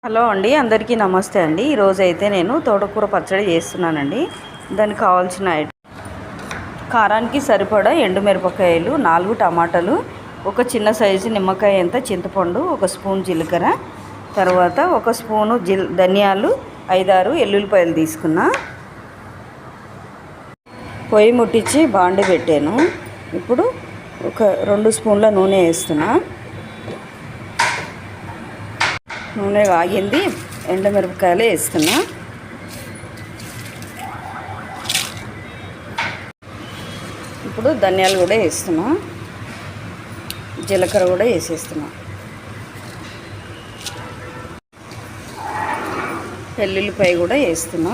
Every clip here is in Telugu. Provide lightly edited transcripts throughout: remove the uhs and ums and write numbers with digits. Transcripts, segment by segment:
హలో అండి, అందరికీ నమస్తే అండి. ఈరోజు అయితే నేను తోటకూర పచ్చడి చేస్తున్నానండి. దానికి కావాల్సిన కారానికి సరిపడా ఎండుమిరపకాయలు, 4 టమాటాలు, ఒక చిన్న సైజు నిమ్మకాయ అంత చింతపండు, 1 స్పూన్ జీలకర్ర, తర్వాత 1 స్పూను ధనియాలు, 5-6 ఎల్లుల్లిపాయలు తీసుకున్నా. పొయ్యి ముట్టించి బాండి పెట్టాను. ఇప్పుడు ఒక 2 స్పూన్ల నూనె వేస్తున్నా. నూనె ఆగింది, ఎండుమిరపకాయలు వేస్తున్నా. ఇప్పుడు ధనియాలు కూడా వేస్తున్నా, జీలకర్ర కూడా వేసేస్తున్నా, వెల్లుల్లిపాయ కూడా వేస్తున్నా.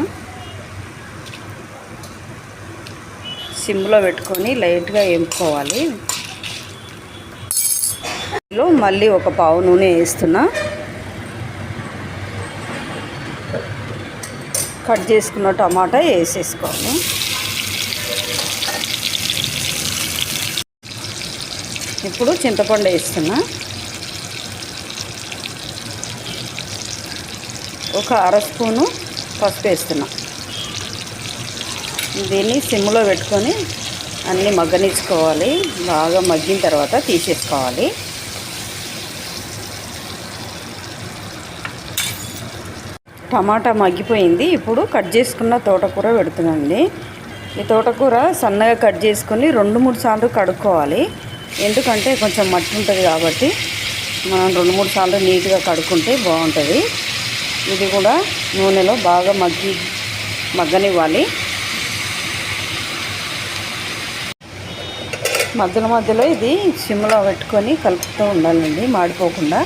సిమ్లో పెట్టుకొని లైట్గా వేపుకోవాలి. మళ్ళీ ఒక పావు నూనె వేస్తున్నా. కట్ చేసుకున్న టమాటా వేసేసుకోవాలి. ఇప్పుడు చింతపండు వేస్తున్నా. ఒక 1/2 స్పూను పసుపు వేస్తున్నా. దీన్ని సిమ్లో పెట్టుకొని అన్నీ మగ్గనిచ్చుకోవాలి. బాగా మగ్గిన తర్వాత తీసేసుకోవాలి. టమాటా మగ్గిపోయింది. ఇప్పుడు కట్ చేసుకున్న తోటకూర పెడుతున్నాండి. ఈ తోటకూర సన్నగా కట్ చేసుకొని 2-3 సార్లు కడుక్కోవాలి. ఎందుకంటే కొంచెం మట్టి ఉంటుంది కాబట్టి మనం 2-3 సార్లు నీట్గా కడుక్కుంటే బాగుంటుంది. ఇది కూడా నూనెలో బాగా మగ్గనివ్వాలి. మధ్యలో ఇది సిమ్లో పెట్టుకొని కలుపుతూ ఉండాలండి, మాడిపోకుండా.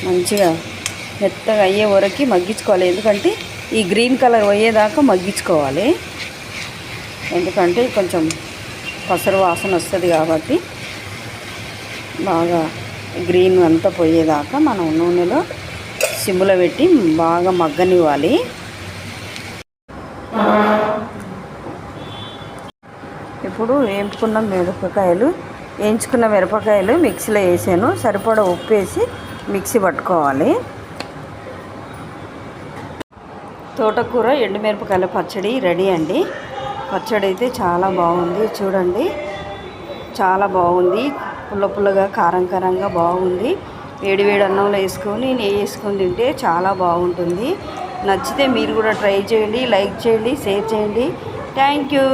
మంచిగా మెత్తగా అయ్యే వరకు మగ్గించుకోవాలి. ఎందుకంటే ఈ గ్రీన్ కలర్ పోయేదాకా మగ్గించుకోవాలి. ఎందుకంటే కొంచెం పసరు వాసన వస్తుంది కాబట్టి బాగా గ్రీన్ అంతా పోయేదాకా మనం నూనెలో సిమ్లో పెట్టి బాగా మగ్గనివ్వాలి. ఇప్పుడు వేయించుకున్న మిరపకాయలు మిక్సీలో వేసాను. సరిపడా ఉప్పు వేసి మిక్సీ పట్టుకోవాలి. తోటకూర ఎండుమిరపకాయల పచ్చడి రెడీ అండి. పచ్చడి అయితే చాలా బాగుంది. చూడండి, చాలా బాగుంది. పుల్లగా కారంగా బాగుంది. వేడి అన్నంలో వేసుకొని నెయ్యి వేసుకొని తింటే చాలా బాగుంటుంది. నచ్చితే మీరు కూడా ట్రై చేయండి, లైక్ చేయండి, షేర్ చేయండి. Thank you.